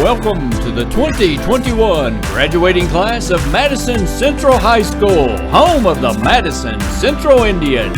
welcome to the 2021 graduating class of Madison Central High School, home of the Madison Central Indians.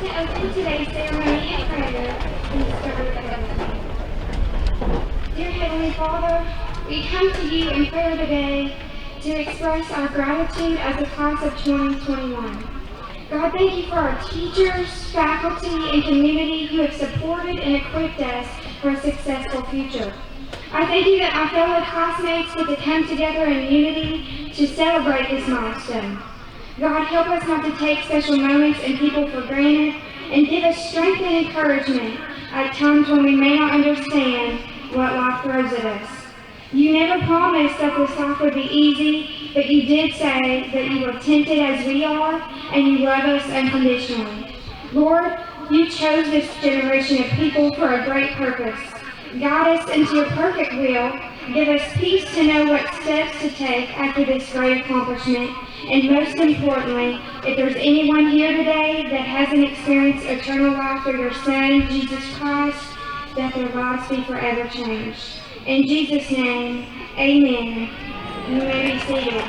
to open today's ceremony in prayer and start with everything. Dear Heavenly Father, we come to you in prayer today to express our gratitude as a class of 2021. God, thank you for our teachers, faculty, and community who have supported and equipped us for a successful future. I thank you that my fellow classmates get to come together in unity to celebrate this milestone. God, help us not to take special moments and people for granted, and give us strength and encouragement at times when we may not understand what life throws at us. You never promised that this life would be easy, but you did say that you were tempted as we are, and you love us unconditionally. Lord, you chose this generation of people for a great purpose. Guide us into your perfect will. Give us peace to know what steps to take after this great accomplishment. And most importantly, if there's anyone here today that hasn't experienced eternal life through your Son, Jesus Christ, that their lives be forever changed. In Jesus' name, amen. You may be seated.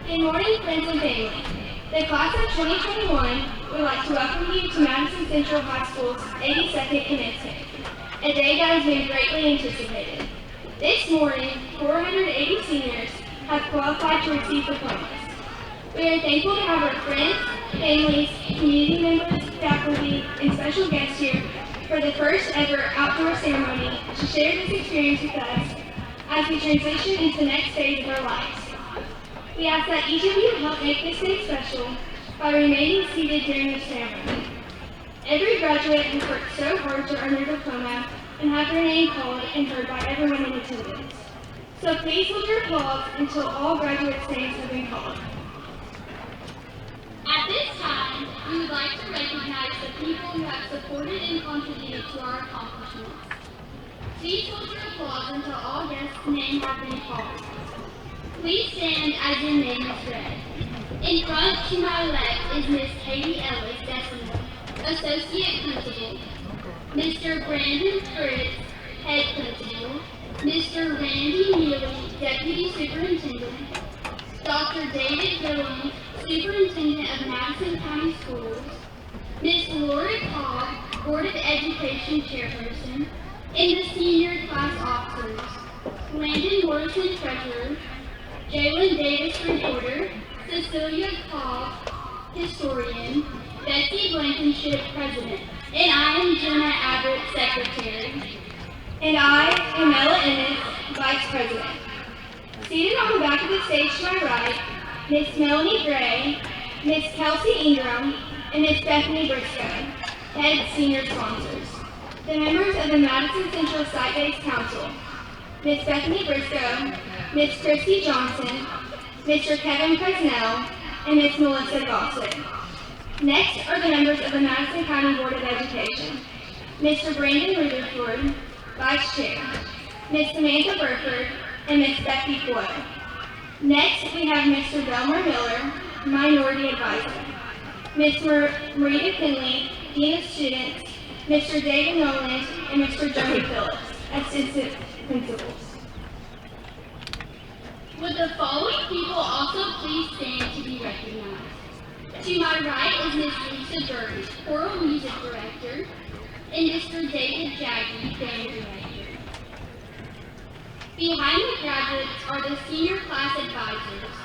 Good morning, friends and family. The class of 2021 would like to welcome you to Madison Central High School's 82nd Commencement, a day that has been greatly anticipated. This morning, 480 seniors have qualified to receive diplomas. We are thankful to have our friends, families, community members, faculty, and special guests here for the first ever outdoor ceremony to share this experience with us as we transition into the next phase of our lives. We ask that each of you help make this day special by remaining seated during the ceremony. Every graduate has worked so hard to earn their diploma and have their name called and heard by everyone in attendance. So please hold your applause until all graduates' names have been called. At this time, we would like to recognize the people who have supported and contributed to our accomplishments. Please hold your applause until all guests' names have been called. Please stand as your name is read. In front to my left is Miss Katie Ellis, Decimal, Associate Principal, Mr. Brandon Fritz, Head Principal, Mr. Randy Neely, Deputy Superintendent, Dr. David Gillen, Superintendent of Madison County Schools, Miss Lori Cobb, Board of Education Chairperson, and the senior class officers, Landon Morrison, Treasurer, Jalen Davis, Reporter, Cecilia Cobb, Historian, Betsy Blankenship, President, and I am Jenna Abbott, Secretary. And I, Pamela Ennis, Vice President. Seated on the back of the stage to my right, Miss Melanie Gray, Miss Kelsey Ingram, and Miss Bethany Briscoe, Head Senior Sponsors. The members of the Madison Central Site-Based Council, Miss Bethany Briscoe, Miss Christy Johnson, Mr. Kevin Presnell, and Miss Melissa Gossett. Next are the members of the Madison County Board of Education, Mr. Brandon Rutherford, Vice Chair, Miss Samantha Burford, and Miss Becky Floyd. Next, we have Mr. Delmer Miller, Minority Advisor, Miss Marita Finley, Dean of Students, Mr. David Noland, and Mr. Joey Phillips, Assistant Principals. Would the following people also please stand to be recognized? To my right is Miss Lisa Burns, Choral Music Director, and Mr. David Jaggy, Band Director. Behind the graduates are the senior class advisors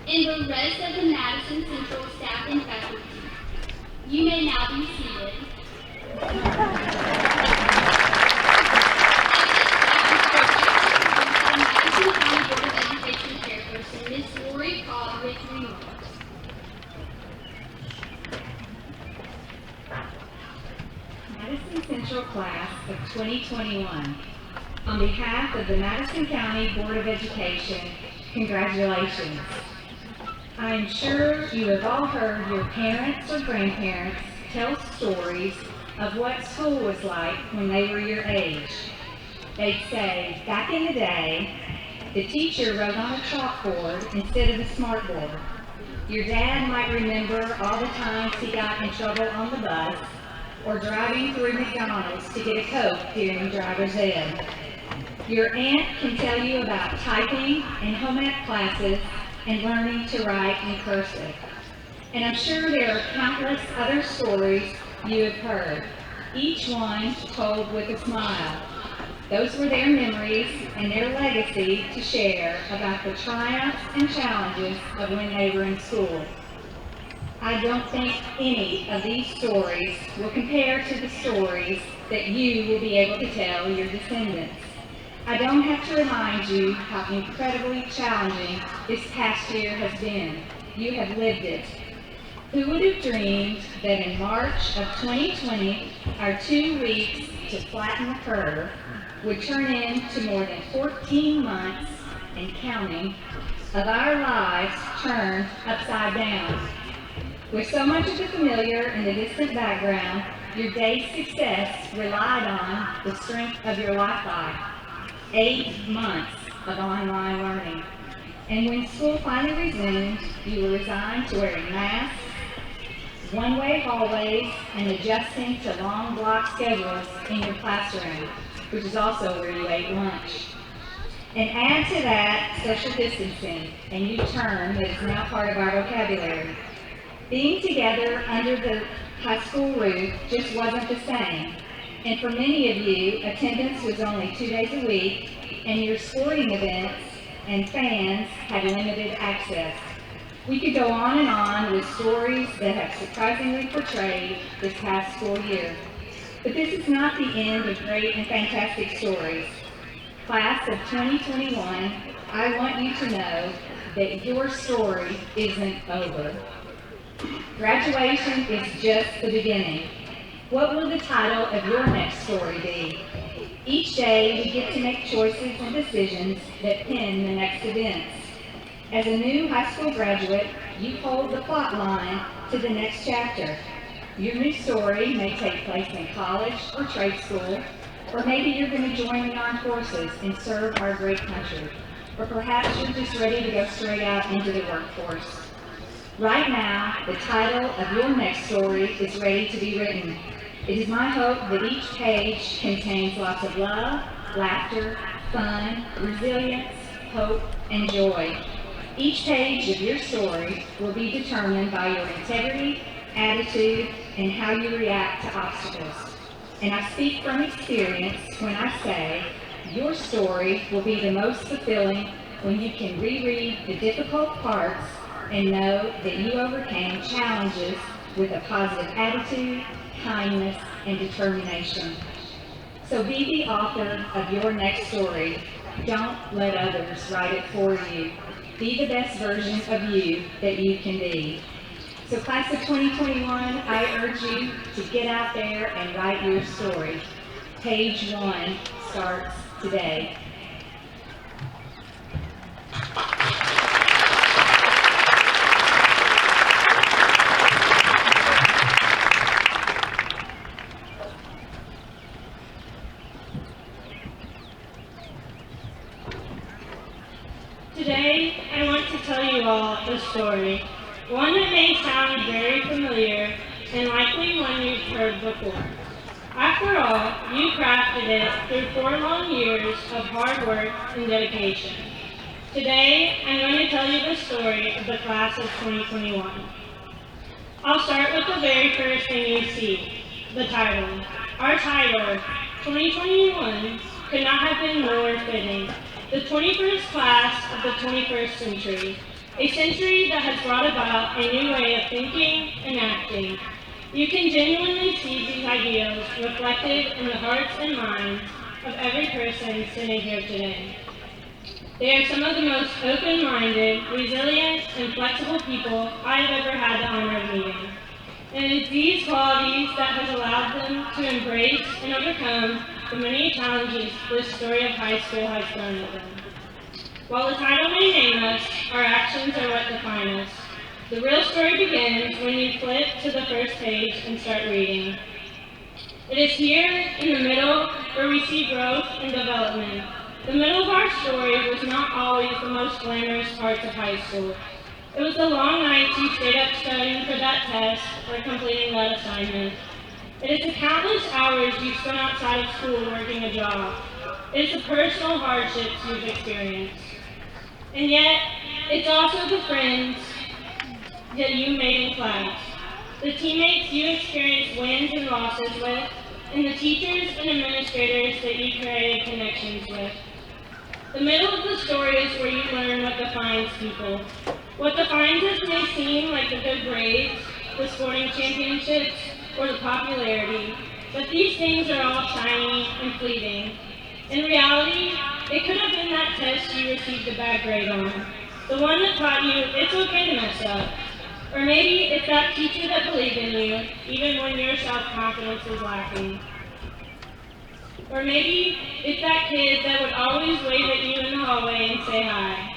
and the rest of the Madison Central staff and faculty. You may now be seated. Madison County Board of Education Chairperson, Ms. Lori Cobb, with remarks. Madison Central Class of 2021. On behalf of the Madison County Board of Education, congratulations. I am sure you have all heard your parents or grandparents tell stories of what school was like when they were your age. they'd say, back in the day, the teacher wrote on a chalkboard instead of a smartboard. Your dad might remember all the times he got in trouble on the bus or driving through McDonald's to get a Coke during driver's ed. Your aunt can tell you about typing and home ec classes and learning to write in cursive. And I'm sure there are countless other stories you have heard, each one told with a smile. Those were their memories and their legacy to share about the triumphs and challenges of when they were in school. I don't think any of these stories will compare to the stories that you will be able to tell your descendants. I don't have to remind you how incredibly challenging this past year has been. You have lived it. Who would have dreamed that in March of 2020, our 2 weeks to flatten the curve would turn into more than 14 months and counting of our lives turned upside down. With so much of the familiar in the distant background, your day's success relied on the strength of your lifeline. 8 months of online learning. And when school finally resumed, you were resigned to wearing masks, one-way hallways, and adjusting to long block schedules in your classroom, which is also where you ate lunch. And add to that social distancing, a new term that is now part of our vocabulary. Being together under the high school roof just wasn't the same. And for many of you, attendance was only 2 days a week, and your sporting events and fans had limited access. We could go on with stories that have surprisingly portrayed this past school year. But this is not the end of great and fantastic stories. Class of 2021, I want you to know that your story isn't over. Graduation is just the beginning. What will the title of your next story be? Each day we get to make choices and decisions that pin the next events. As a new high school graduate, you hold the plot line to the next chapter. Your new story may take place in college or trade school, or maybe you're going to join the armed forces and serve our great country. Or perhaps you're just ready to go straight out into the workforce. Right now, the title of your next story is ready to be written. It is my hope that each page contains lots of love, laughter, fun, resilience, hope, and joy. Each page of your story will be determined by your integrity, attitude, and how you react to obstacles. And I speak from experience when I say your story will be the most fulfilling when you can reread the difficult parts and know that you overcame challenges with a positive attitude, kindness, and determination. So be the author of your next story. Don't let others write it for you. Be the best version of you that you can be. So class of 2021, I urge you to get out there and write your story. Page 1 starts today. Today, I want to tell you all a story, one that may sound very familiar and likely one you've heard before. After all, you crafted it through 4 long years of hard work and dedication. Today, I'm going to tell you the story of the class of 2021. I'll start with the very first thing you see, the title. Our title, 2021, could not have been more fitting. The 21st class of the 21st century, a century that has brought about a new way of thinking and acting. You can genuinely see these ideals reflected in the hearts and minds of every person sitting here today. They are some of the most open-minded, resilient, and flexible people I have ever had the honor of meeting. And it is these qualities that has allowed them to embrace and overcome the many challenges this story of high school has thrown at them. While the title may name us, our actions are what define us. The real story begins when you flip to the first page and start reading. It is here in the middle where we see growth and development. The middle of our story was not always the most glamorous parts of high school. It was the long nights you stayed up studying for that test or completing that assignment. It is the countless hours you spent outside of school working a job. It is the personal hardships you've experienced. And yet, it's also the friends that you made in class, the teammates you experienced wins and losses with, and the teachers and administrators that you created connections with. The middle of the story is where you learn what defines people. What defines us may seem like the good grades, the sporting championships, or the popularity, but these things are all shiny and fleeting. In reality, it could have been that test you received a bad grade on, the one that taught you it's okay to mess up. Or maybe it's that teacher that believed in you, even when your self-confidence was lacking. Or maybe it's that kid that would always wave at you in the hallway and say hi.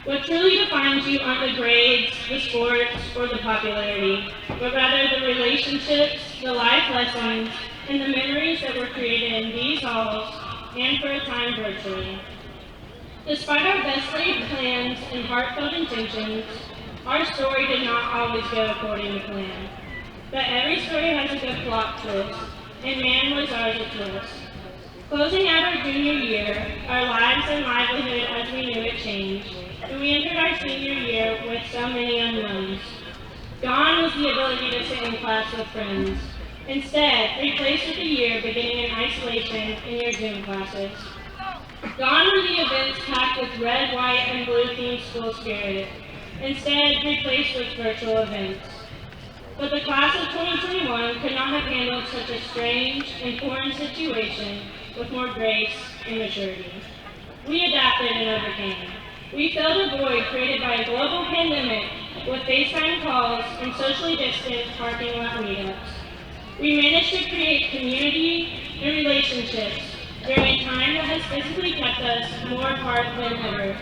What truly defines you aren't the grades, the sports, or the popularity, but rather the relationships, the life lessons, and the memories that were created in these halls and for a time virtually. Despite our best laid plans and heartfelt intentions, our story did not always go according to plan. But every story has a good plot twist, and man was ours a twist. Closing out our junior year, our lives and livelihood as we knew it changed, and we entered our senior year with so many unknowns. Gone was the ability to sit in class with friends. Instead, replaced with a year beginning in isolation in your Zoom classes. Gone were the events packed with red, white, and blue themed school spirit. Instead, replaced with virtual events. But the class of 2021 could not have handled such a strange and foreign situation with more grace and maturity. We adapted and overcame. We filled a void created by a global pandemic with FaceTime calls and socially distant parking lot meetups. We managed to create community and relationships during a time that has physically kept us more apart than ever.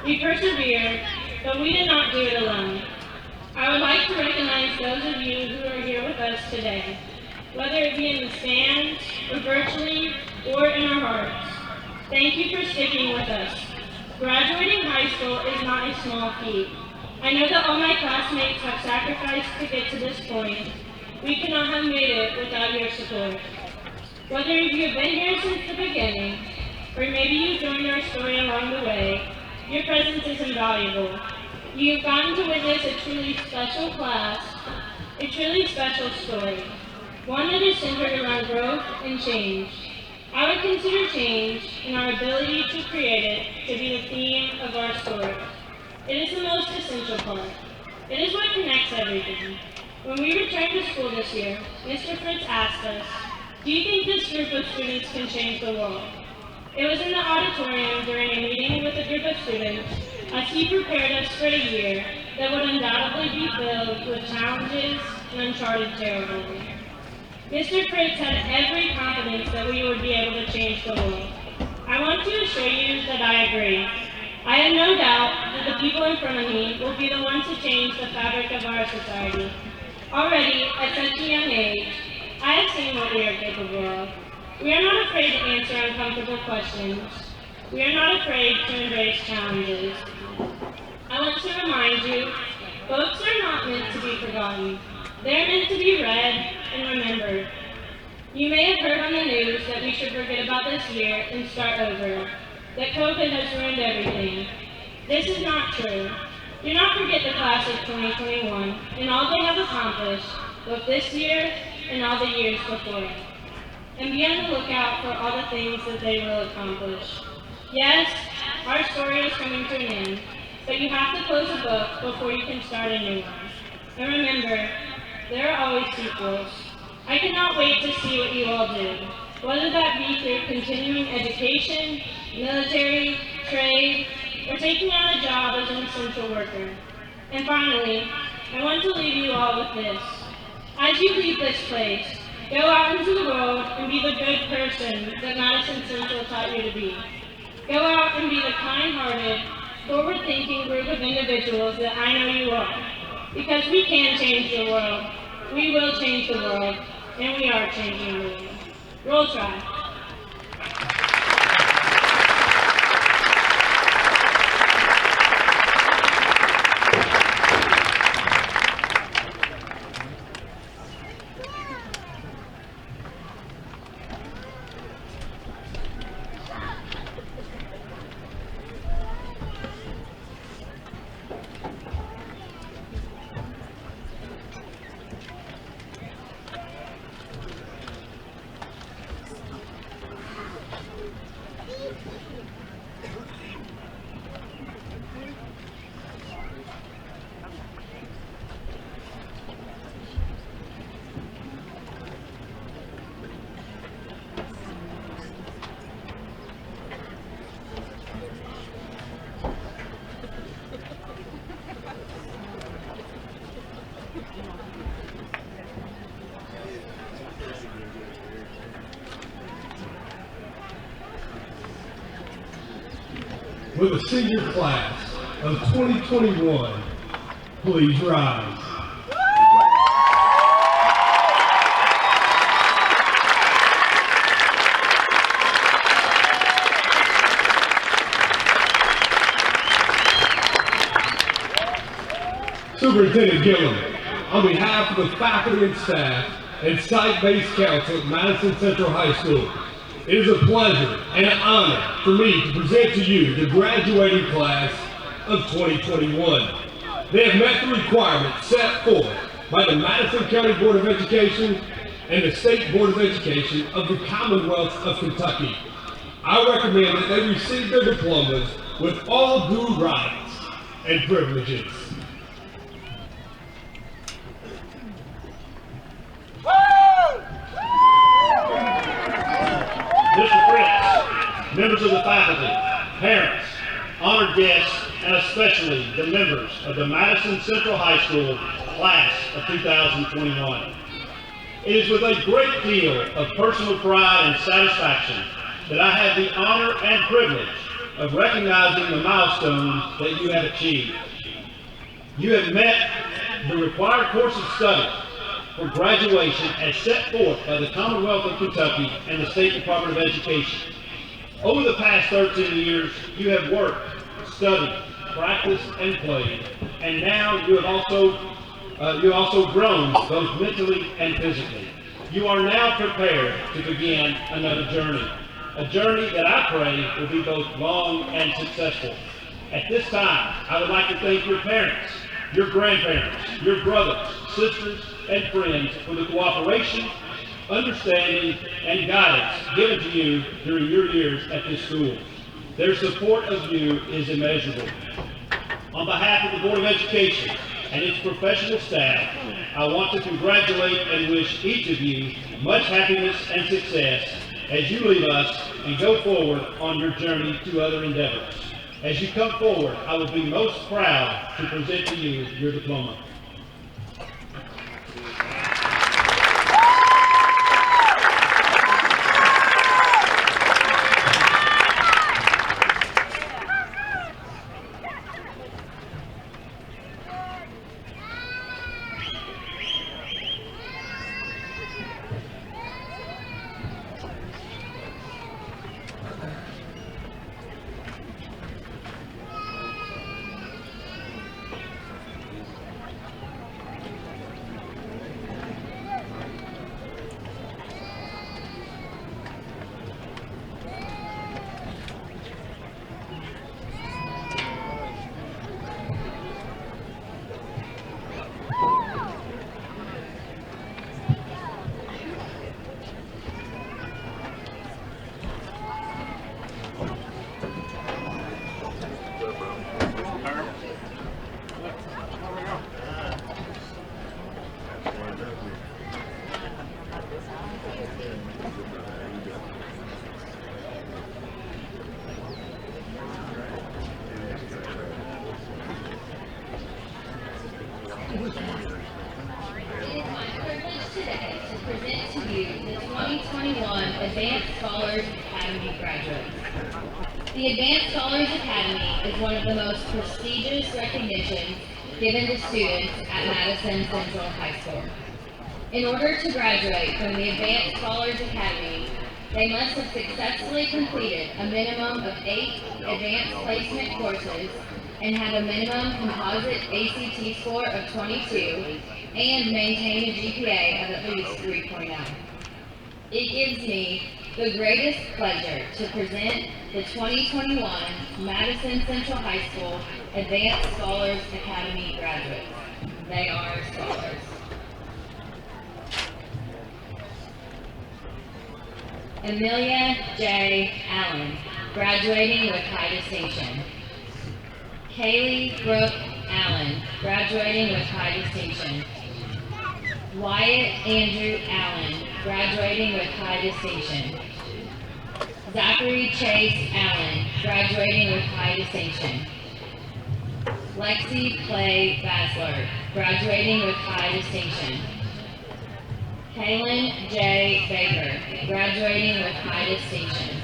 We persevered, but we did not do it alone. I would like to recognize those of you who are here with us today, whether it be in the stands, or virtually, or in our hearts. Thank you for sticking with us. Graduating high school is not a small feat. I know that all my classmates have sacrificed to get to this point. We could not have made it without your support. Whether you have been here since the beginning, or maybe you joined our story along the way, your presence is invaluable. You have gotten to witness a truly special class, a truly special story, one that is centered around growth and change. I would consider change and our ability to create it to be the theme of our story. It is the most essential part. It is what connects everything. When we returned to school this year, Mr. Fritz asked us, "Do you think this group of students can change the world?" It was in the auditorium during a meeting with a group of students as he prepared us for a year that would undoubtedly be filled with challenges and uncharted territory. Mr. Fritz had every confidence that we would be able to change the world. I want to assure you that I agree. I have no doubt that the people in front of me will be the ones to change the fabric of our society. Already, at such a young age, I have seen what we are capable of. We are not afraid to answer uncomfortable questions. We are not afraid to embrace challenges. I want to remind you, books are not meant to be forgotten. They are meant to be read and remembered. You may have heard on the news that we should forget about this year and start over, that COVID has ruined everything. This is not true. Do not forget the class of 2021 and all they have accomplished, both this year and all the years before it. And be on the lookout for all the things that they will accomplish. Yes, our story is coming to an end, but you have to close a book before you can start a new one. And remember, there are always sequels. I cannot wait to see what you all do, whether that be through continuing education, military, trade, or taking on a job as an essential worker. And finally, I want to leave you all with this. As you leave this place, go out into the world and be the good person that Madison Central taught you to be. Go out and be the kind-hearted, forward-thinking group of individuals that I know you are. Because we can change the world. We will change the world. and we are changing the world. Roll Tide. Will the senior class of 2021 please rise? Superintendent Gillum, on behalf of the faculty and staff and site-based council at Madison Central High School, it is a pleasure and an honor for me to present to you the graduating class of 2021. They have met the requirements set forth by the Madison County Board of Education and the State Board of Education of the Commonwealth of Kentucky. I recommend that they receive their diplomas with all due rights and privileges. Mr. Fritz, members of the faculty, parents, honored guests, and especially the members of the Madison Central High School class of 2021. It is with a great deal of personal pride and satisfaction that I have the honor and privilege of recognizing the milestones that you have achieved. You have met the required course of study for graduation as set forth by the Commonwealth of Kentucky and the State Department of Education. Over the past 13 years, you have worked, studied, practiced, and played, and now you have also grown both mentally and physically. You are now prepared to begin another journey, a journey that I pray will be both long and successful. At this time, I would like to thank your parents, your grandparents, your brothers, sisters, and friends for the cooperation, understanding, and guidance given to you during your years at this school. Their support of you is immeasurable. On behalf of the Board of Education and its professional staff, I want to congratulate and wish each of you much happiness and success as you leave us and go forward on your journey to other endeavors. As you come forward, I will be most proud to present to you your diploma. Advanced Scholars Academy graduates. The Advanced Scholars Academy is one of the most prestigious recognitions given to students at Madison Central High School. In order to graduate from the Advanced Scholars Academy, they must have successfully completed a minimum of 8 advanced placement courses and have a minimum composite ACT score of 22 and maintain a GPA of at least 3.0. It gives me the greatest pleasure to present the 2021 Madison Central High School Advanced Scholars Academy graduates. They are scholars. Amelia J. Allen, graduating with high distinction. Kaylee Brooke Allen, graduating with high distinction. Wyatt Andrew Allen, graduating with high distinction. Zachary Chase Allen, graduating with high distinction. Lexi Clay Basler, graduating with high distinction. Kaylin J. Baker, graduating with high distinction.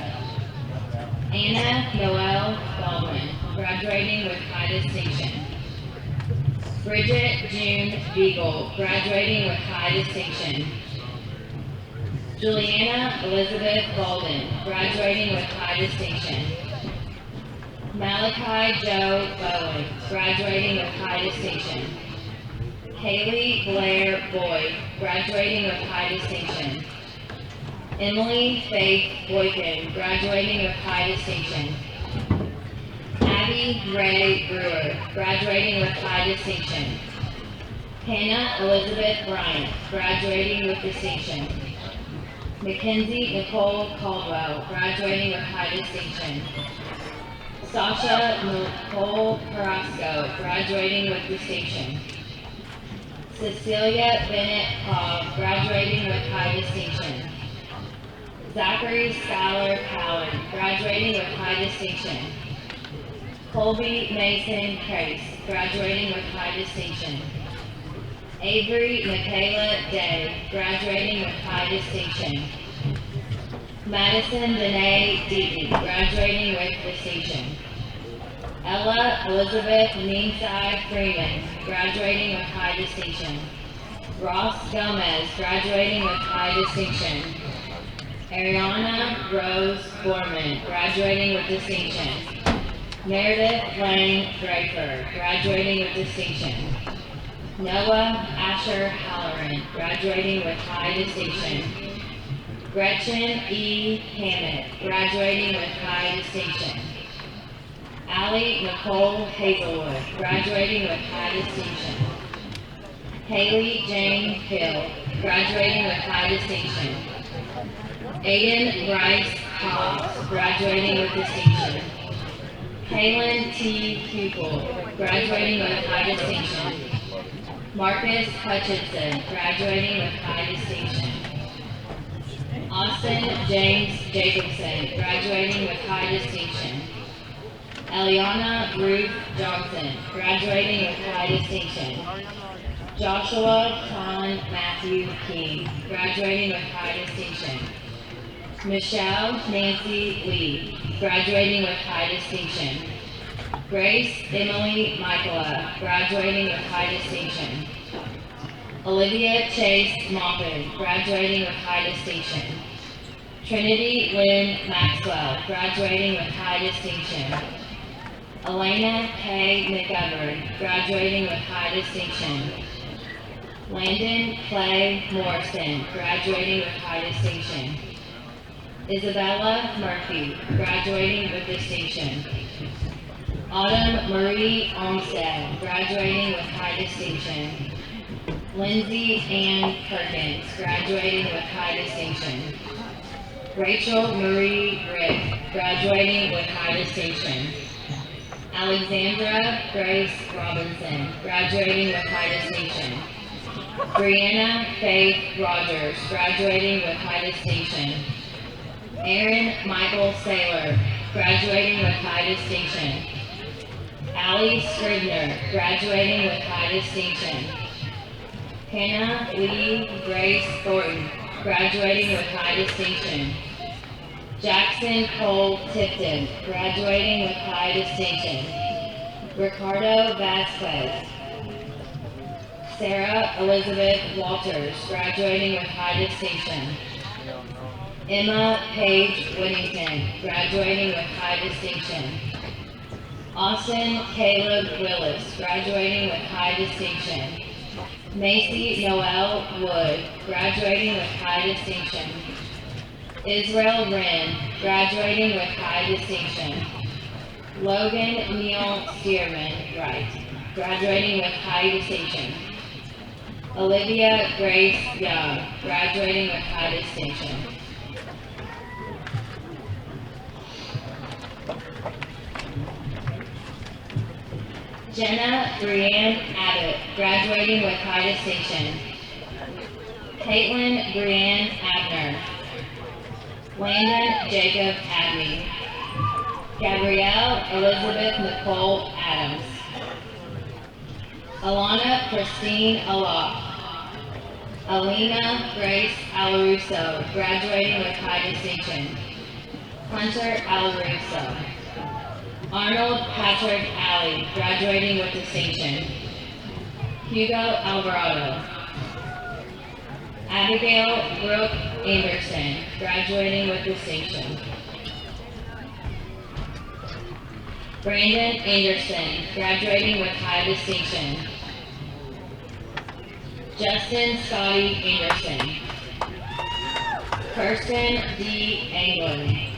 Anna Noel Baldwin, graduating with high distinction. Bridget June Beagle, graduating with high distinction. Juliana Elizabeth Golden, graduating with high distinction. Malachi Joe Bowen, graduating with high distinction. Haley Blair Boyd, graduating with high distinction. Emily Faith Boykin, graduating with high distinction. Abby Ray Brewer, graduating with high distinction. Hannah Elizabeth Bryant, graduating with distinction. Mackenzie Nicole Caldwell, graduating with high distinction. Sasha Nicole Carrasco, graduating with distinction. Cecilia Bennett Cobb, graduating with high distinction. Zachary Skylar Cowan, graduating with high distinction. Colby Mason Case, graduating with high distinction. Avery Michaela Day, graduating with high distinction. Madison Danae Deaton, graduating with distinction. Ella Elizabeth Meanside Freeman, graduating with high distinction. Ross Gomez, graduating with high distinction. Ariana Rose Gorman, graduating with distinction. Meredith Lane Draper, graduating with distinction. Noah Asher Halloran, graduating with high distinction. Gretchen E. Hammett, graduating with high distinction. Allie Nicole Hazelwood, graduating with high distinction. Haley Jane Hill, graduating with high distinction. Aiden Bryce Hobbs, graduating with distinction. Kaylin T. Hupel, graduating with high distinction. Marcus Hutchinson, graduating with high distinction. Austin James Jacobson, graduating with high distinction. Eliana Ruth Johnson, graduating with high distinction. Joshua John Matthew King, graduating with high distinction. Michelle Nancy Lee, graduating with high distinction. Grace Emily Michaela, graduating with high distinction. Olivia Chase Maupin, graduating with high distinction. Trinity Lynn Maxwell, graduating with high distinction. Elena K. McGovern, graduating with high distinction. Landon Clay Morrison, graduating with high distinction. Isabella Murphy, graduating with distinction. Autumn Marie Olmstead, graduating with high distinction. Lindsay Ann Perkins, graduating with high distinction. Rachel Marie Rick, graduating with high distinction. Alexandra Grace Robinson, graduating with high distinction. Brianna Faith Rogers, graduating with high distinction. Aaron Michael Saylor, graduating with high distinction. Allie Scribner, graduating with high distinction. Hannah Lee Grace Thornton, graduating with high distinction. Jackson Cole Tipton, graduating with high distinction. Ricardo Vasquez. Sarah Elizabeth Walters, graduating with high distinction. Emma Paige Whittington, graduating with high distinction. Austin Caleb Willis, graduating with high distinction. Macy Noel Wood, graduating with high distinction. Israel Wren, graduating with high distinction. Logan Neal Stearman Wright, graduating with high distinction. Olivia Grace Young, graduating with high distinction. Jenna Brianne Abbott, graduating with high distinction. Caitlin Brianne Abner. Landon Jacob Abney. Gabrielle Elizabeth Nicole Adams. Alana Christine Alop. Alina Grace Alaruso, graduating with high distinction. Hunter Alaruso. Arnold Patrick Alley, graduating with distinction. Hugo Alvarado. Abigail Brooke Anderson, graduating with distinction. Brandon Anderson, graduating with high distinction. Justin Scotty Anderson. Kirsten D. Anglin.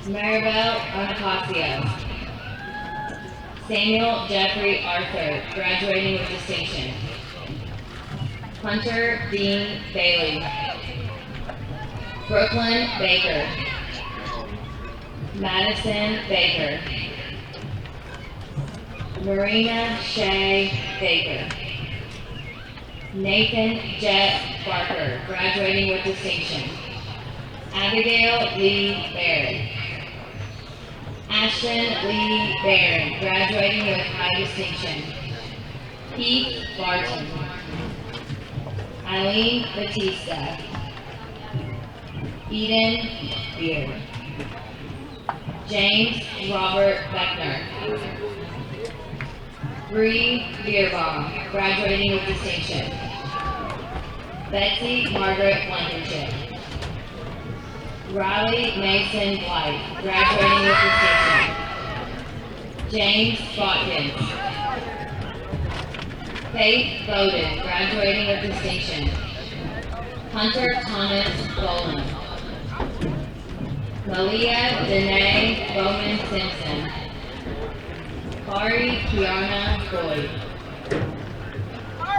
Maribel Anacasio. Samuel Jeffrey Arthur, graduating with distinction. Hunter Dean Bailey. Brooklyn Baker. Madison Baker. Marina Shea Baker. Nathan Jet Barker, graduating with distinction. Abigail Lee Barry. Ashton Lee Barron, graduating with high distinction. Keith Barton. Eileen Batista. Eden Beard. James Robert Beckner. Bree Beerbaum, graduating with distinction. Betsy Margaret Blankenship. Riley Mason White, graduating with distinction. James Botkins. Faith Bowden, graduating with distinction. Hunter Thomas Boland. Malia Danae Bowman Simpson. Kari Kiana Boyd.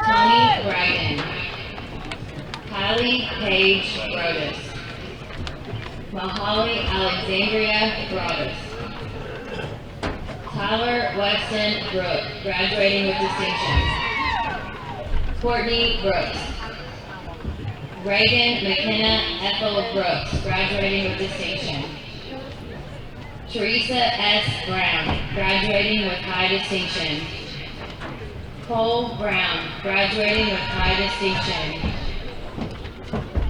Tony Brighton. Kylie Paige Brodus. Mahali Alexandria Broadus. Tyler Weston Brooke, graduating with distinction. Courtney Brooks. Reagan McKenna Ethel Brooks, graduating with distinction. Teresa S. Brown, graduating with high distinction. Cole Brown, graduating with high distinction.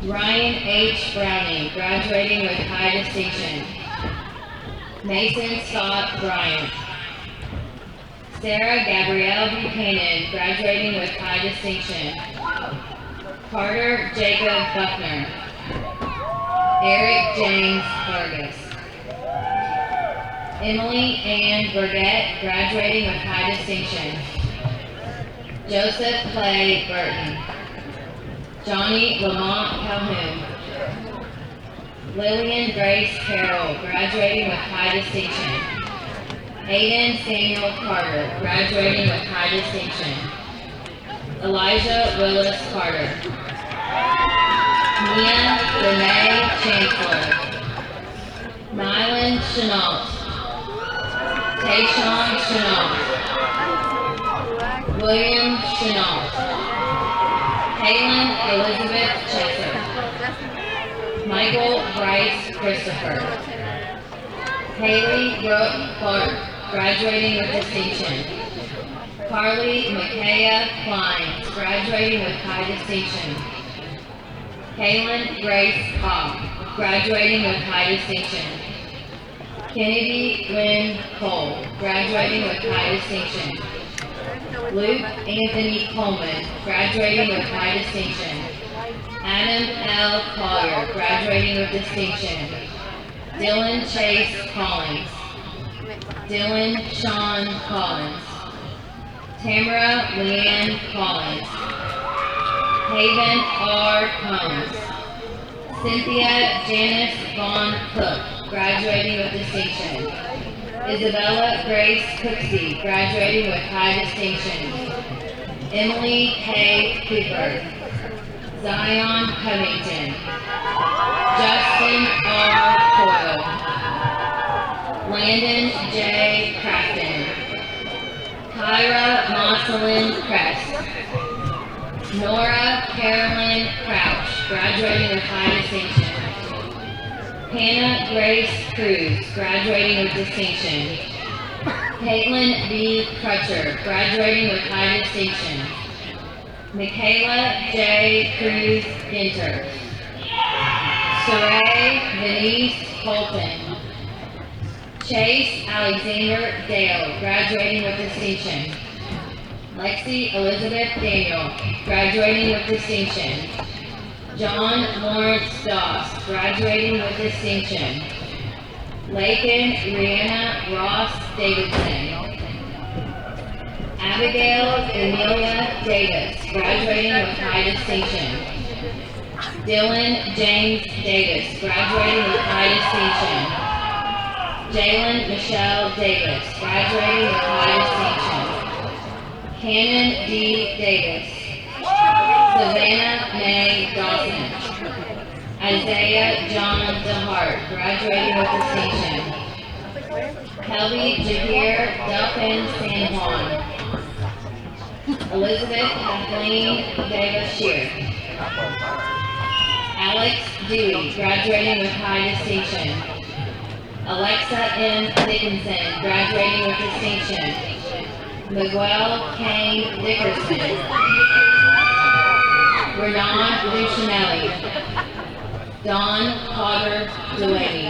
Ryan H. Browning, graduating with high distinction. Mason Scott Bryant. Sarah Gabrielle Buchanan, graduating with high distinction. Carter Jacob Buckner. Eric James Vargas. Emily Ann Burgett, graduating with high distinction. Joseph Clay Burton. Johnny Lamont Calhoun. Lillian Grace Carroll, graduating with high distinction. Aiden Samuel Carter, graduating with high distinction. Elijah Willis Carter. Mia Renee Chancellor. Nylan Chenault. Tayshawn Chenault. William Chenault. Kaylin Elizabeth Chesser. Michael Bryce Christopher. Haley Brooke Clark, graduating with distinction. Carly Micaiah Klein, graduating with high distinction. Kaylin Grace Cobb, graduating with high distinction. Kennedy Lynn Cole, graduating with high distinction. Luke Anthony Coleman, graduating with high distinction. Adam L. Collier, graduating with distinction. Dylan Chase Collins. Dylan Sean Collins. Tamara Leanne Collins. Haven R. Combs. Cynthia Janice Vaughn Cook, graduating with distinction. Isabella Grace Cooksey, graduating with high distinction. Emily K. Cooper. Zion Covington. Justin R. Coyle. Landon J. Crafton. Kyra Moslin Crest. Nora Carolyn Crouch, graduating with high distinction. Hannah Grace Cruz, graduating with distinction. Caitlin B. Crutcher, graduating with high distinction. Michaela J. Cruz Ginter. Saray Denise Colton. Chase Alexander Dale, graduating with distinction. Lexi Elizabeth Daniel, graduating with distinction. John Lawrence Doss, graduating with distinction. Lakin Rihanna Ross Davidson. Abigail Emilia Davis, graduating with high distinction. Dylan James Davis, graduating with high distinction. Jalen Michelle Davis, graduating with high distinction. Cannon D. Davis. Savannah Mae Dawson. Isaiah John DeHart, graduating with distinction. Kelby Jahir Delphin San Juan. Elizabeth Kathleen Davis Shear. Alex Dewey, graduating with high distinction. Alexa M. Dickinson, graduating with distinction. Miguel Kane Dickerson. Renan Lucinelli. Dawn Potter Delaney.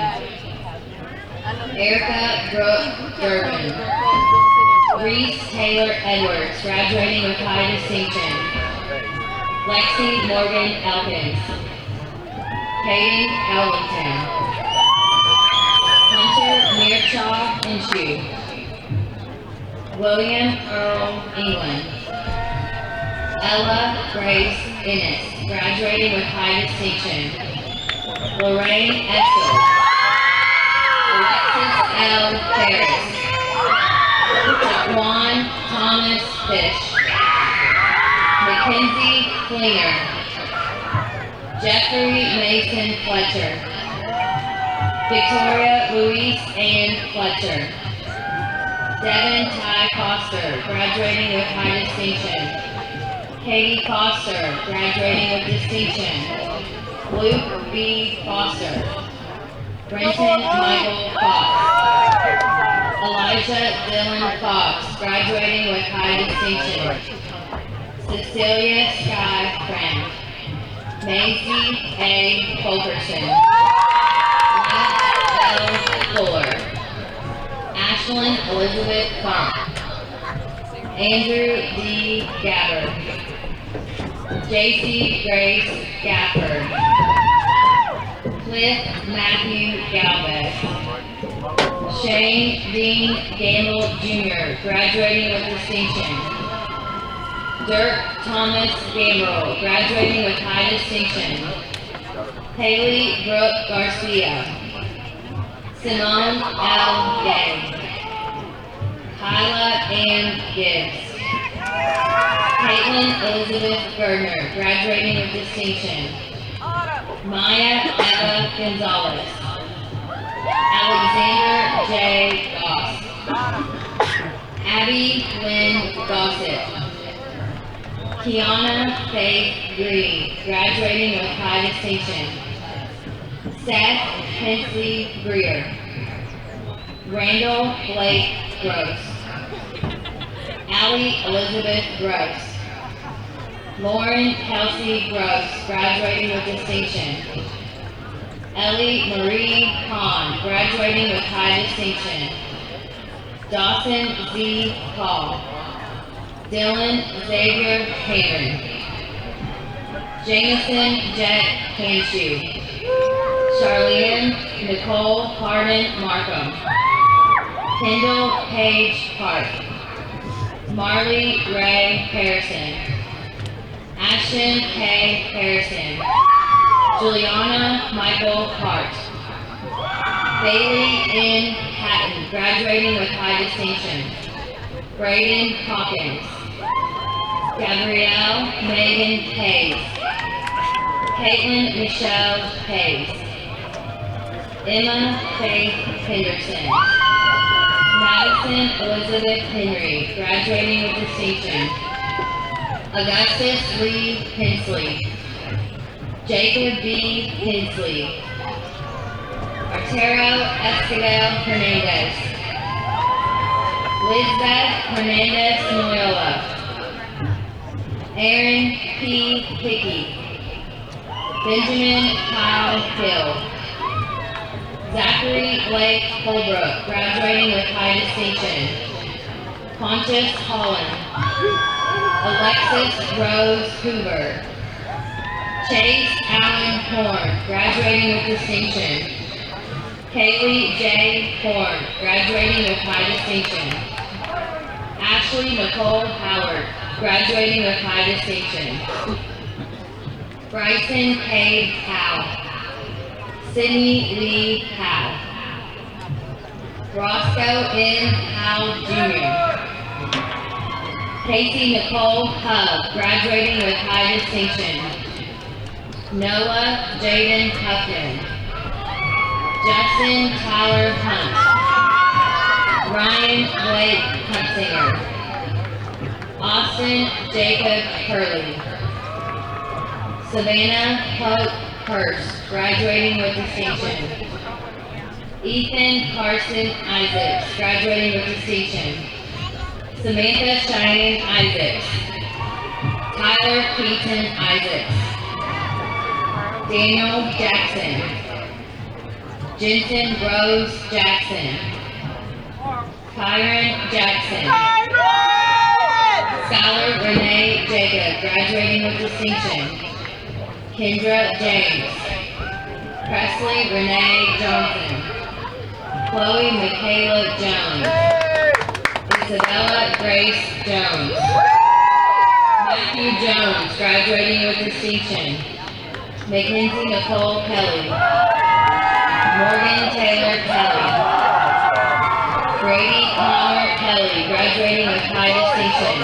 Erica Brooke Durbin. Reese Taylor Edwards, graduating with high distinction. Lexi Morgan Elkins. Kaden Ellington. Hunter Mearchaw Inshu. William Earl England. Ella Grace Innes, graduating with high distinction. Lorraine Etzel. Alexis L. Ferris. Jaquan Thomas Fish. Mackenzie Fleener. Jeffrey Mason Fletcher. Victoria Louise Ann Fletcher. Devin Ty Foster, graduating with high distinction. Katie Foster, graduating with distinction. Luke B. Foster. Brenton Michael Fox. Elijah Dylan Fox, graduating with high distinction. Cecilia Sky Friend. Maisie A. Fulkerson. Lance L. Fuller. Ashlyn Elizabeth Funk. Andrew D. Gabbard. J.C. Grace Gafford. Cliff Matthew Galvez. Shane Dean Gamble Jr., graduating with distinction. Dirk Thomas Gamble, graduating with high distinction. Haley Brooke Garcia. Simone L. Gay. Kyla Ann Gibbs. Caitlin Elizabeth Gardner, graduating with distinction. Maya Eva Gonzalez. Alexander J. Goss. Abby Lynn Gossett. Kiana Faith Green, graduating with high distinction. Seth Hensley Greer. Randall Blake Gross. Allie Elizabeth Gross. Lauren Kelsey Gross, graduating with distinction. Ellie Marie Kahn, graduating with high distinction. Dawson Z. Hall. Dylan Xavier Cameron. Jameson Jet Hanshu. Charlene Nicole Hardin Markham. Kendall Paige Park. Marley Ray Harrison. Ashton K. Harrison. Juliana Michael Hart. Bailey N. Hatton, graduating with high distinction. Braden Hawkins. Gabrielle Megan Hayes. Caitlin Michelle Hayes. Emma Faith Henderson. Madison Elizabeth Henry, graduating with distinction. Augustus Lee Hensley. Jacob B. Hensley. Arturo Esquivel Hernandez. Lizbeth Hernandez Noyola. Aaron P. Hickey. Benjamin Kyle Hill. Zachary Blake Holbrook, graduating with high distinction. Pontius Holland. Alexis Rose Hoover. Chase Allen Horn, graduating with distinction. Kaylee J. Horn, graduating with high distinction. Ashley Nicole Howard, graduating with high distinction. Bryson K. Howe. Sydney Lee Howe. Roscoe N. Howe Jr. Casey Nicole Hub, graduating with high distinction. Noah Jaden Huffman. Justin Tyler Hunt. Ryan Blake Huntsinger. Austin Jacob Hurley. Savannah Hope Hurst, graduating with distinction. Ethan Carson Isaacs, graduating with distinction. Samantha Cheyenne Isaacs. Tyler Keaton Isaacs. Daniel Jackson. Jensen Rose Jackson. Kyron Jackson. Skylar Renee Jacob, graduating with distinction. Kendra James. Presley Renee Johnson. Chloe Michaela Jones. Isabella Grace Jones. Matthew Jones, graduating with distinction. Mackenzie Nicole Kelly. Morgan Taylor Kelly. Brady Connor Kelly, graduating with high distinction.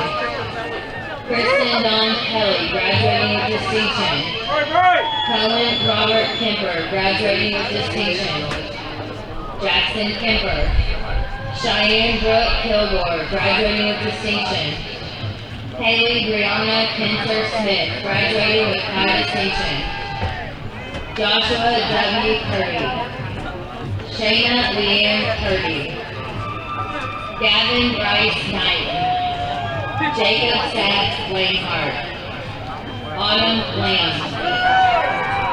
Kristen Dawn Kelly, graduating with distinction. Helen Robert Kemper, graduating with distinction. Jackson Kemper. Cheyenne Brooke Kilgore, graduating with distinction. Haley Brianna Kinser Smith, graduating with high distinction. Joshua W. Curdy. Shayna Leanne Curdy. Gavin Bryce Knight. Jacob Sack Lanehart. Autumn Lamb.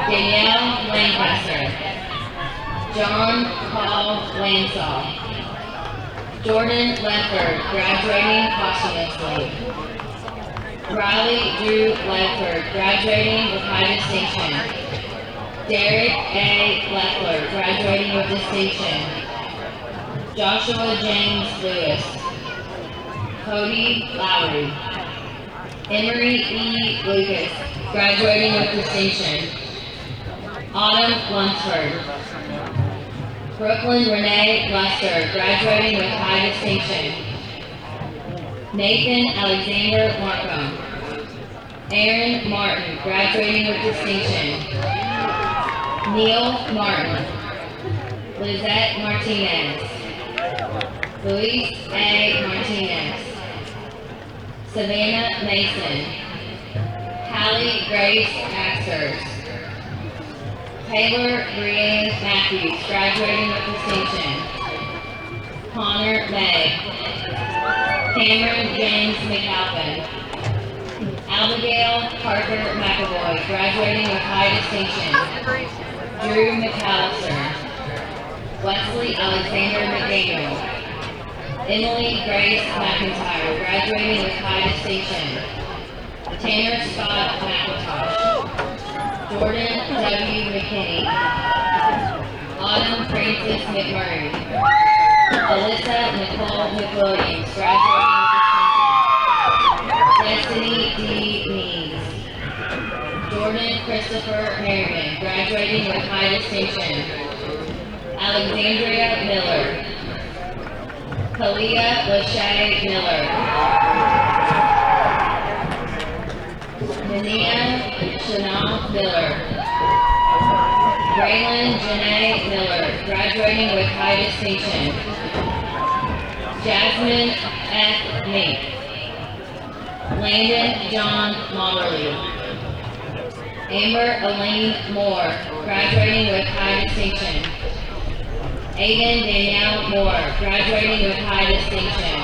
Danielle Lancaster. John Paul Lansall. Jordan Lefford, graduating posthumously. Riley Drew Lefford, graduating with high distinction. Derek A. Leffler, graduating with distinction. Joshua James Lewis. Cody Lowry. Emery E. Lucas, graduating with distinction. Autumn Lunsford. Brooklyn Renee Lester, graduating with high distinction. Nathan Alexander Markham. Aaron Martin, graduating with distinction. Neil Martin. Lizette Martinez. Luis A. Martinez. Savannah Mason. Hallie Grace Axers. Taylor Brianne Matthews, graduating with distinction. Connor May. Cameron James McAlpin. Abigail Parker McAvoy, graduating with high distinction. Drew McAllister. Wesley Alexander McDaniel. Emily Grace McIntyre, graduating with high distinction. Tanner Scott McIntosh. Jordan W. McKinney. Autumn Frances McMurray. Alyssa Nicole McWilliams, graduating with distinction. Destiny D. Means. Jordan Christopher Merriman, graduating with high distinction. Alexandria Miller. Kalia Lachey Miller. Nania Chanel Miller. Braylon Janae Miller, graduating with high distinction. Jasmine F. Mink. Landon John Motterly. Amber Elaine Moore, graduating with high distinction. Aiden Danielle Moore, graduating with high distinction.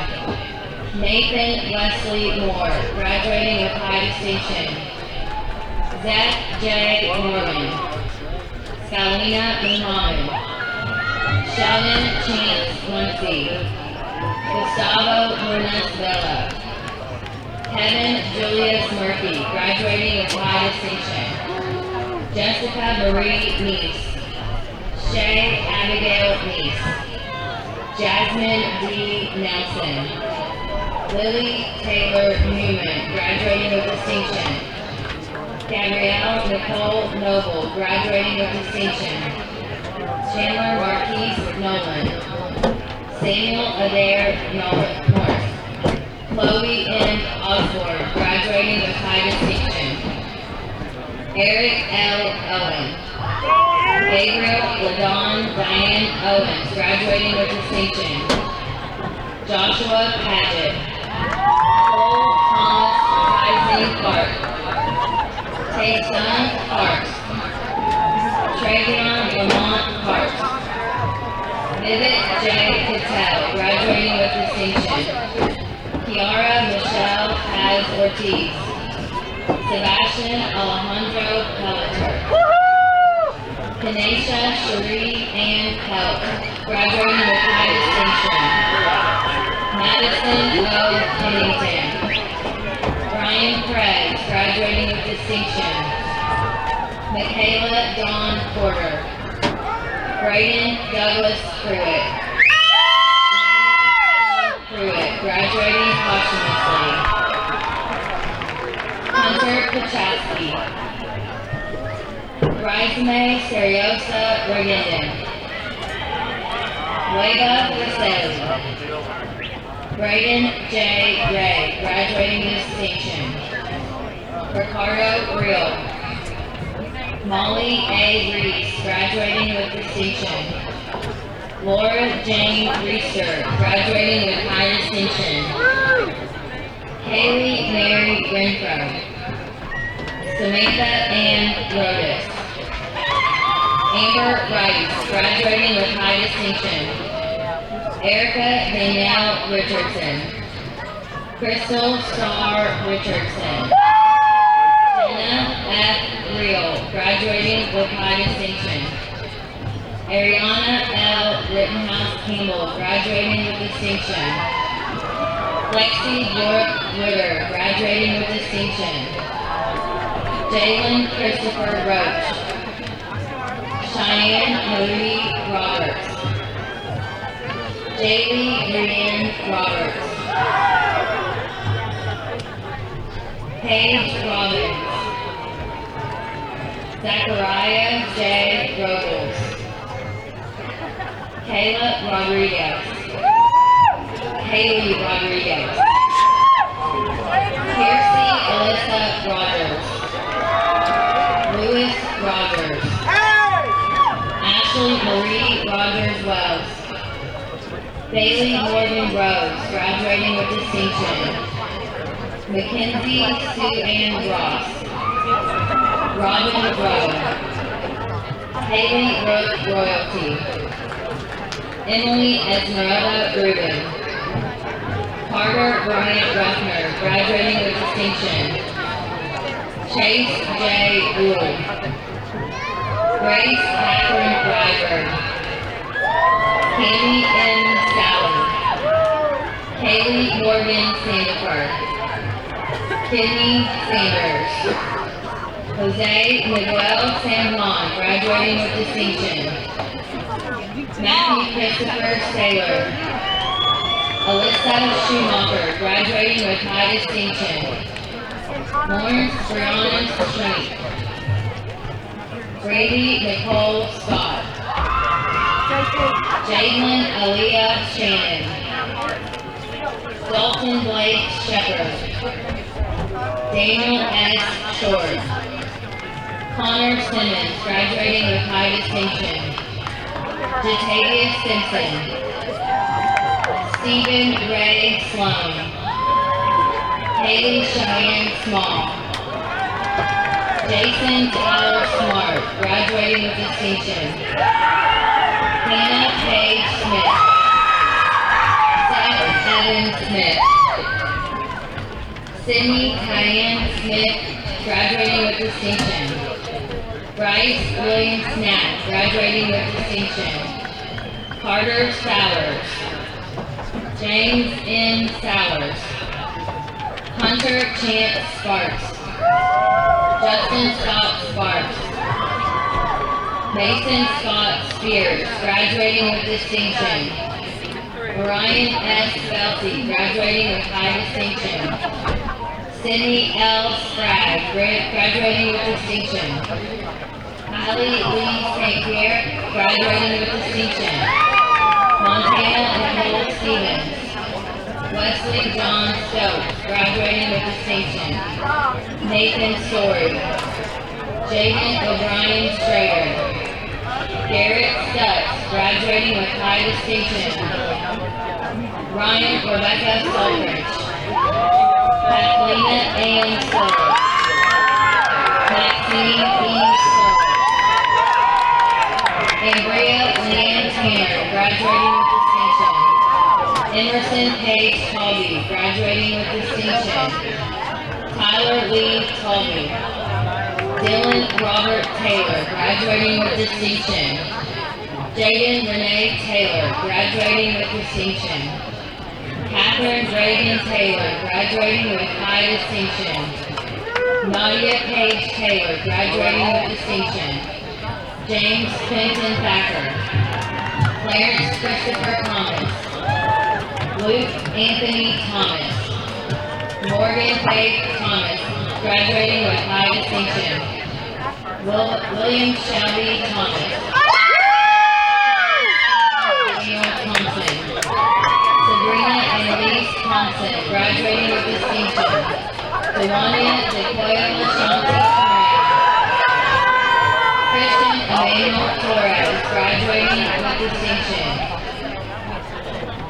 Nathan Wesley Moore, graduating with high distinction. Zach J. Morgan. Salina Muhammad. Sheldon Chance Muncie. Gustavo Munoz Vela. Kevin Julius Murphy, graduating with high distinction. Jessica Marie Neese. Shay Abigail Neese. Jasmine D. Nelson. Lily Taylor Newman, graduating with distinction. Gabrielle Nicole Noble, graduating with distinction. Chandler Marquise Nolan. Samuel Adair North. Chloe M. Osborne, graduating with high distinction. Eric L. Owen. Gabriel LaDawn Diane Owens, graduating with distinction. Joshua Paget. Cole Thomas Rising Clark. Tayson Parks. Travion Lamont Parks. Vivek J. Patel, graduating with distinction. Kiara Michelle Paz Ortiz. Sebastian Alejandro Pelletier. Kanesha Cherie Ann Pelt, graduating with high distinction. Madison O. Pennington. Brian Craig, graduating with distinction. Michaela Dawn Porter. Braden Douglas Pruitt. Pruitt, graduating posthumously. Hunter Pachowski. Resume Seriosa Regendon. Wega Vasseli. Braden J. Gray, graduating with distinction. Ricardo Real. Molly A. Reese, graduating with distinction. Laura Jane Reister, graduating with high distinction. Haley Mary Renfro. Samantha Ann Rodas. Amber Rice, graduating with high distinction. Erica Danielle Richardson. Crystal Starr Richardson. Jenna F. Real, graduating with high distinction. Ariana L. Rittenhouse Campbell, graduating with distinction. Lexi York Ritter, graduating with distinction. Jalen Christopher Roach. Cheyenne Marie Roberts. Jaylee Marianne Roberts. Paige Robbins. Zachariah J. Rogers. Kayla Rodriguez. Haley Rodriguez. Kiersey Alyssa Rogers. Louis Rogers. Ashley Marie Rogers Wells. Bailey Morgan Rose, graduating with distinction. Mackenzie Sue Ann Ross. Robin Rowe. Haley Rook Royalty. Emily Esmeralda Rubin. Carter Bryant Ruffner, graduating with distinction. Chase J. Wood. Grace Catherine Ryberg. Tammy M. Sally. Haley Morgan Sandifer. Kidney Sanders. Jose Miguel San Juan, graduating with distinction. Matthew Christopher Saylor. Alyssa Schumacher, graduating with high distinction. Lawrence Brianna Shrink. Brady Nicole Scott. Jalen Aaliyah Shannon. Dalton Blake Shepard. Daniel S. Short. Connor Simmons, graduating with high distinction. Jatavius Simpson. Stephen Ray Sloan. Haley Cheyenne Small. Jason Tyler Smart, graduating with distinction. Hannah Paige Smith. Seth Evan Smith. Sydney Diane Smith, graduating with distinction. Bryce William Snack, graduating with distinction. Carter Sowers. James N. Sowers. Hunter Chance Sparks. Justin Scott Sparks. Mason Scott Spears, graduating with distinction. Orion S. Felty, graduating with high distinction. Sydney L. Sprague, graduating with distinction. Kylie Lee St. Pierre, graduating with distinction. Montana Nicole Stevens. Wesley John Stokes, graduating with distinction. Nathan Story. Jaden O'Brien Strader. Garrett Stutz, graduating with high distinction. Ryan Rebecca Stolbridge. Kathleen Ann Silver. Maxine E. Silver. Ambria Leanne Tanner, graduating with distinction. Emerson Paige Talby, graduating with distinction. Tyler Lee Talby. Dylan Robert Taylor, graduating with distinction. Jaden Renee Taylor, graduating with distinction. Catherine Reagan Taylor, graduating with high distinction. Nadia Paige Taylor, graduating with distinction. James Clinton Thacker. Clarence Christopher Thomas. Luke Anthony Thomas. Morgan Faith Thomas, graduating with high distinction. William Shelby Thomas. Daniel Thompson. Sabrina Annalise Thompson, graduating with distinction. Dewania Decoya Lashanti Christian Emmanuel Torres, graduating with distinction.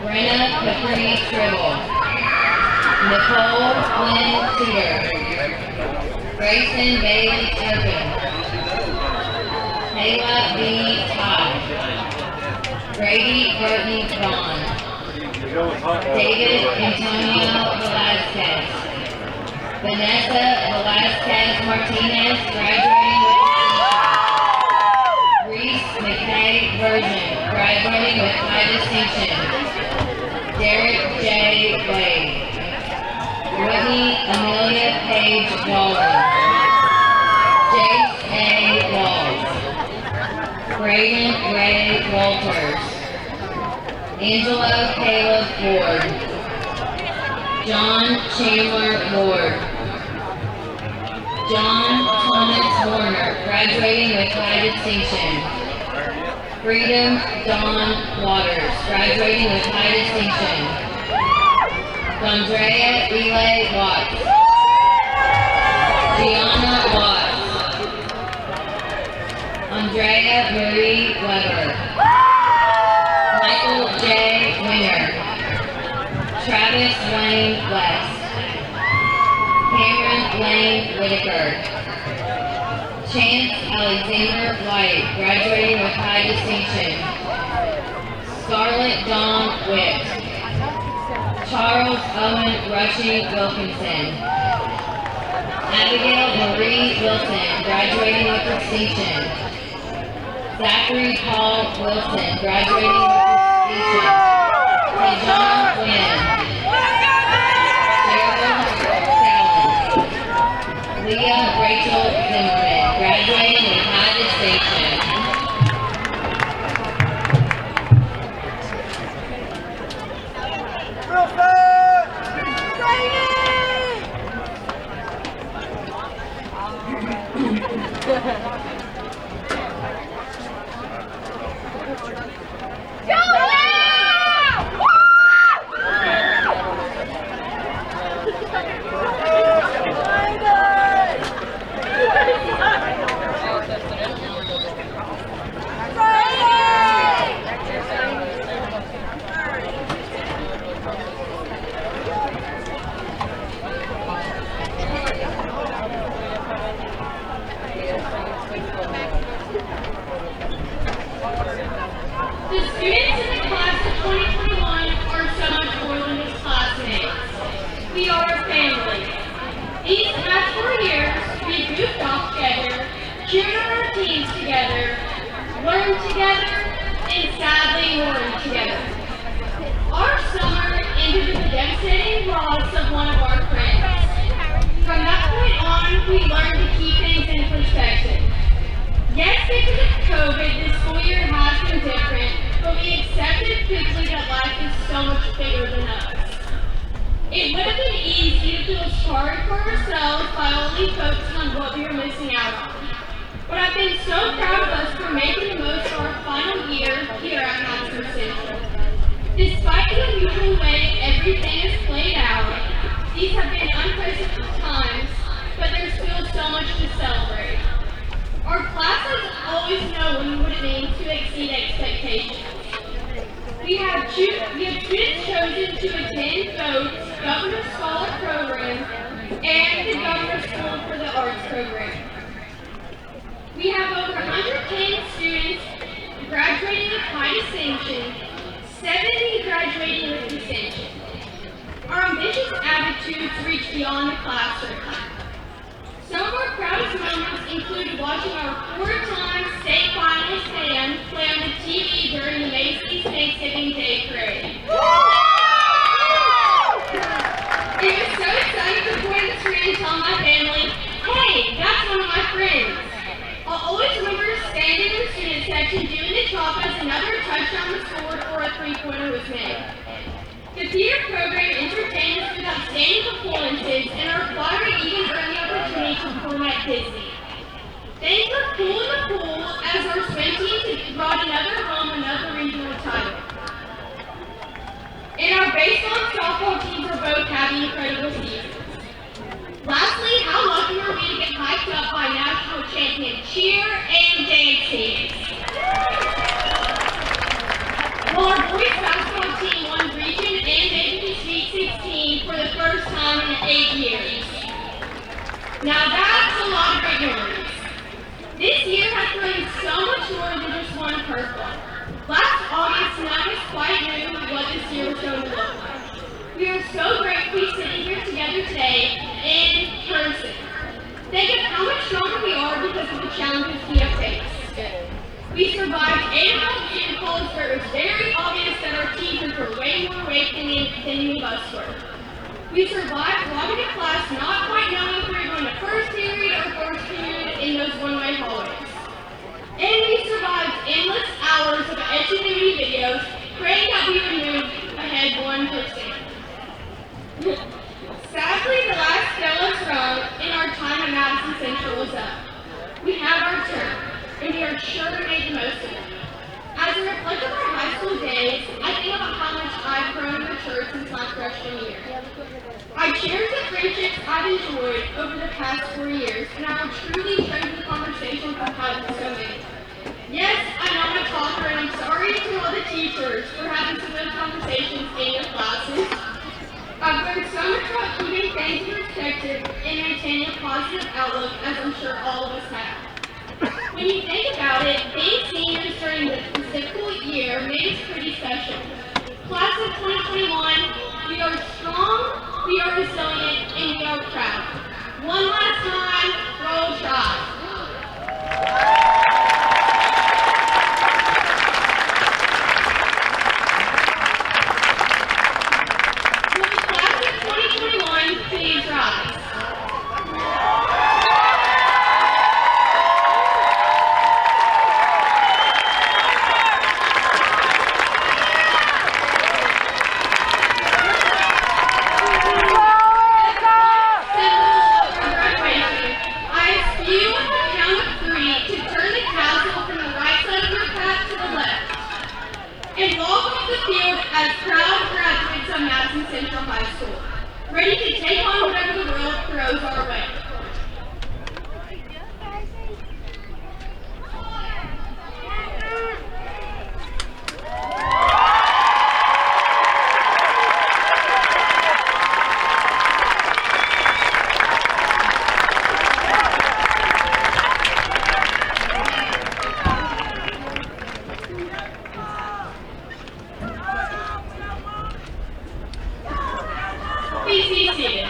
Brenna Capri Tribble. Nicole Lynn Tudor. Grayson Bailey Turpin. Kayla B. Todd. Brady Courtney Vaughn. David Antonio Velasquez. Vanessa Velasquez Martinez, graduating with distinction. Reese McKay Virgin, graduating with high distinction. Derek J. Wade. Whitney Amelia Page Waller. Jace A. Walls. Braden Ray Walters. Angelo Caleb Ward. John Chandler Ward. John Thomas Warner, graduating with high distinction. Freedom Dawn Waters, graduating with high distinction. Andrea Eli Watts. Gianna Watts. Andrea Marie Weber. Michael J. Winger. Travis Wayne West. Cameron Lane Whitaker. Chance Alexander White, graduating with high distinction. Scarlett Dawn Witt. Charles Owen Rushing Wilkinson. Abigail Marie Wilson, graduating with distinction. Zachary Paul Wilson, graduating with distinction. Tejana Wynn. It would have been easy to feel sorry for ourselves by only focusing on what we were missing out on. But I've been so proud of us for making the most of our final year here at Madison Central. Despite the unusual way everything is played out, these have been unprecedented times, but there's still so much to celebrate. Our classes always know what it means to exceed expectations. We have students chosen to attend both Governor's Scholar Program and the Governor's School for the Arts Program. We have over 110 students graduating with high distinction, 70 graduating with distinction. Our ambitious attitudes reach beyond the classroom. Some of our proudest moments include watching our four-time state finalist band play on the TV during the Macy's Thanksgiving Day Parade. It was so exciting to point at the screen and tell my family, hey, that's one of my friends. I'll always remember standing in the student section doing the chop as another touchdown was scored or a three-pointer was made. The theater program entertained us with outstanding performances, and our choir even earned the opportunity to perform at Disney. Things were cool in the pool as our swim team brought another regional title. And our baseball and softball teams are both having incredible seasons. Lastly, how lucky were we to get hyped up by national champion cheer and dance teams. While our boys basketball team won region and made it to Sweet 16 for the first time in 8 years. Now that's a lot of great memories. This year has been so much more than just one purple. Last August, none of us quite knew what this year was going to look like. We are so grateful to be sitting here together today in person. Think of how much stronger we are because of the challenges we have faced. We survived 8 vehicles where it was very obvious that our teachers were way more awake than the of us were. We survived walking to class not quite knowing if we were going to first period or fourth period in those one-way hallways. And we survived endless hours of etching and reading videos, praying that we would move ahead 1%. Sadly, the last skeleton rung in our time at Madison Central is up. We have our turn, and we are sure to make the most of it. As a reflect of our high school days, I think about how much I've grown and matured since my freshman year. I cherish the friendships I've enjoyed over the past 4 years, and I will truly treasure the conversations I've had with so many. Yes, I know I'm a talker, and I'm sorry to all the teachers for having some of those conversations in your classes. I've learned so much about keeping things in perspective and maintaining a positive outlook, as I'm sure all of us have. When you think about it, being seniors during this difficult year made us pretty special. Class of 2021, we are strong, we are resilient, and we are proud. One last time, roll tide. As proud graduates of Madison Central High School, ready to take on whatever the world throws our way. Please be seated.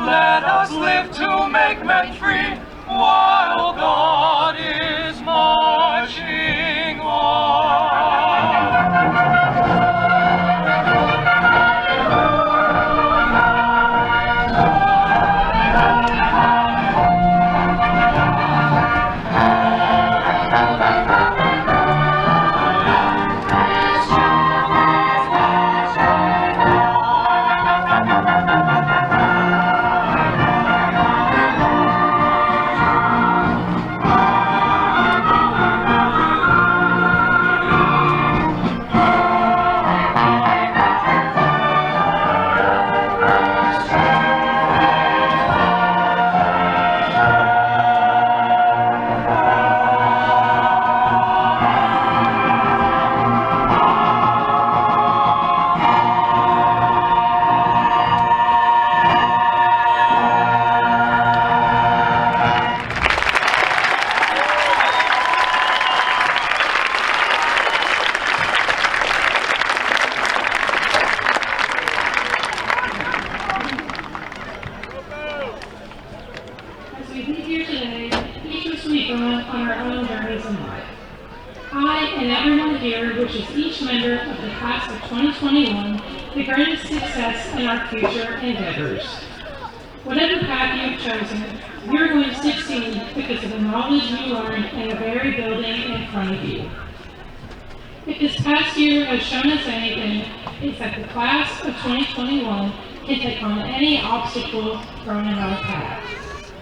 Let us live to make men free while God is marching on. 2021 the greatest success in our future endeavors. Whatever path you have chosen, you are going to succeed because of the knowledge you learned in the very building in front of you. If this past year has shown us anything, it's that the class of 2021 can take on any obstacle thrown in our path.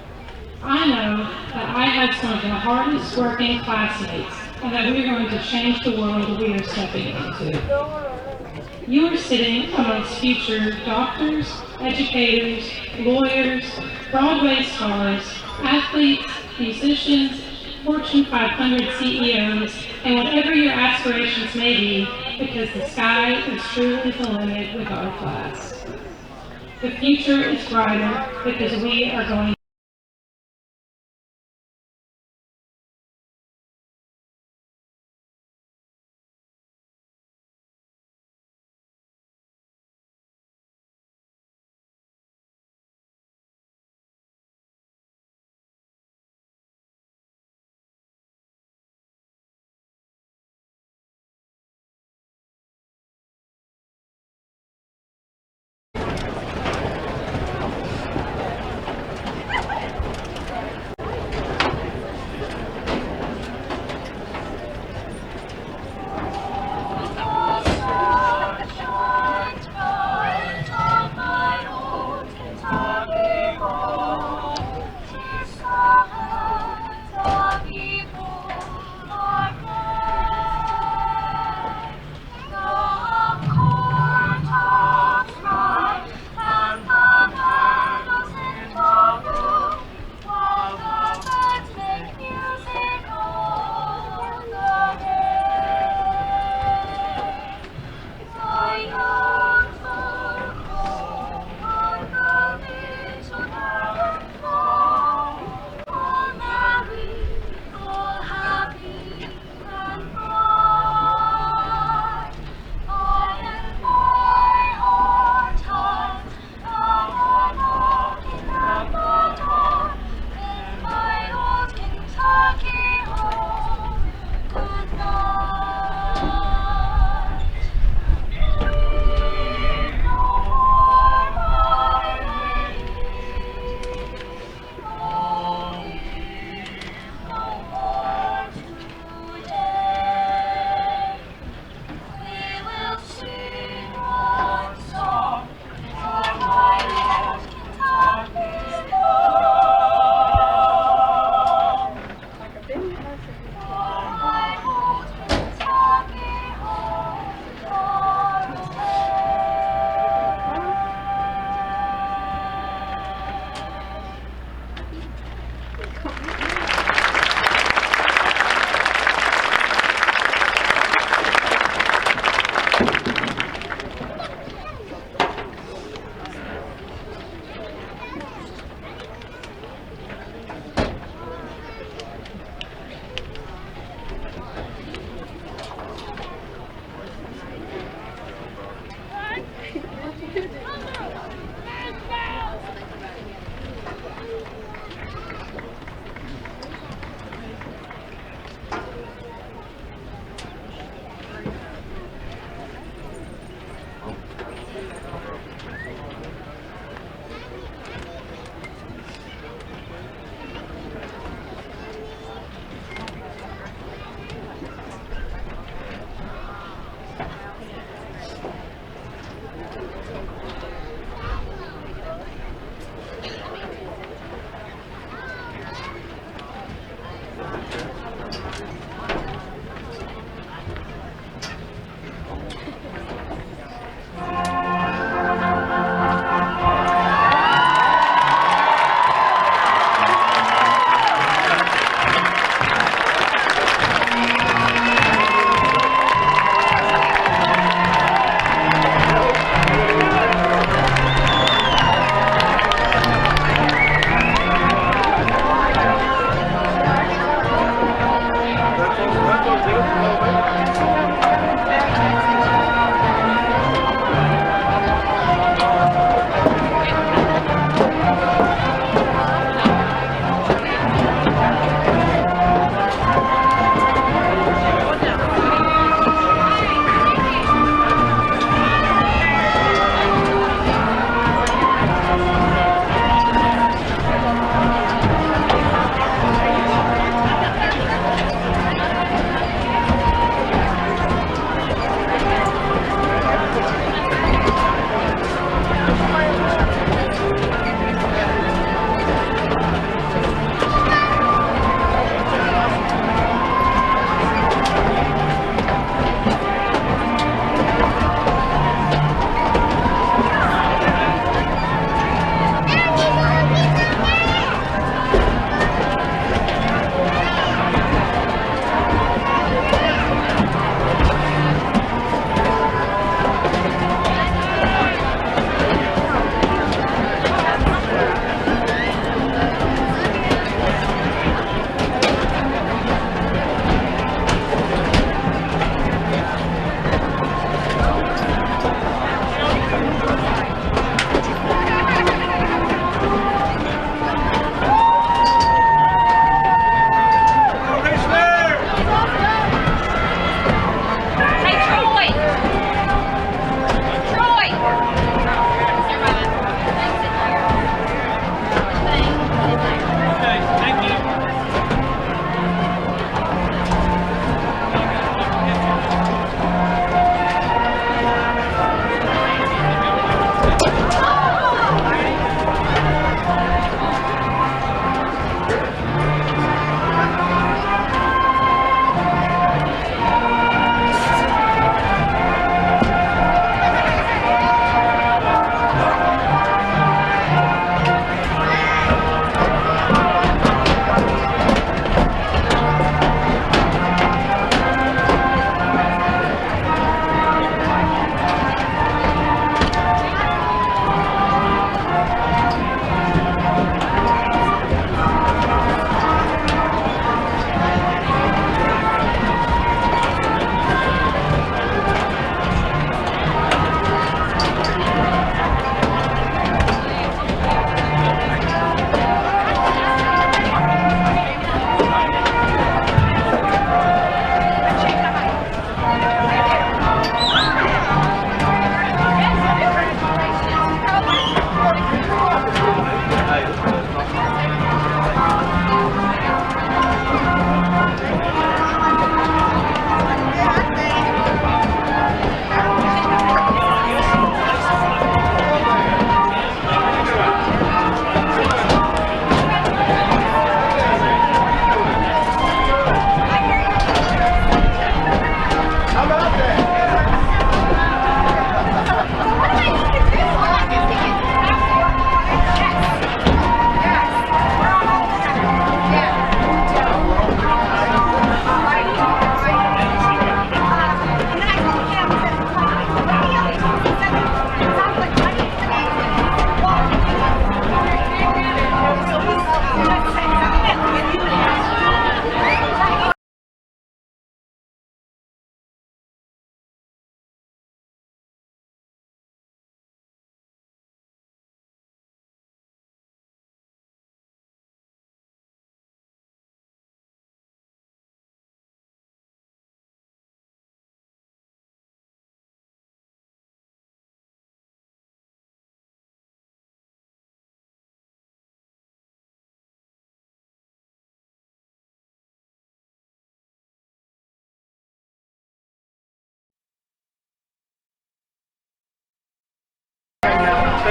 I know that I have some of the hardest working classmates and that we are going to change the world we are stepping into. You are sitting amongst future doctors, educators, lawyers, Broadway stars, athletes, musicians, Fortune 500 CEOs, and whatever your aspirations may be, because the sky is truly the limit with our class. The future is brighter because we are going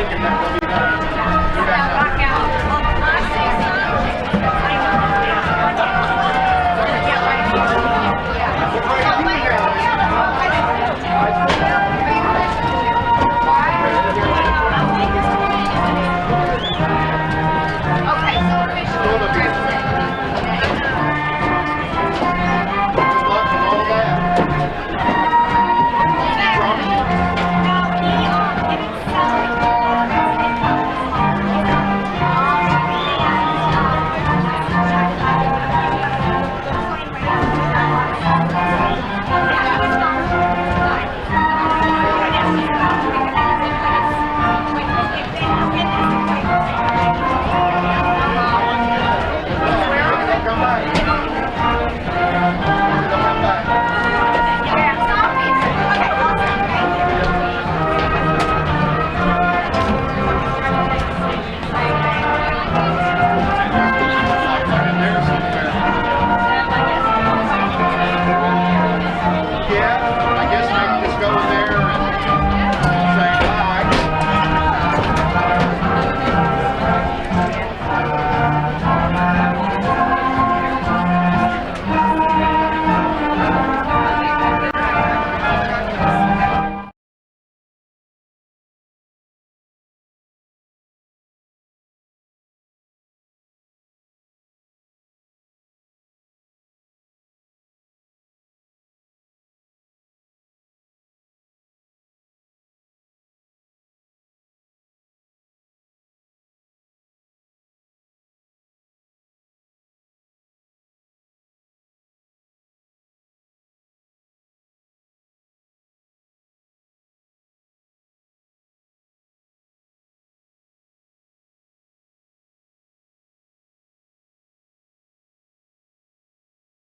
thinking that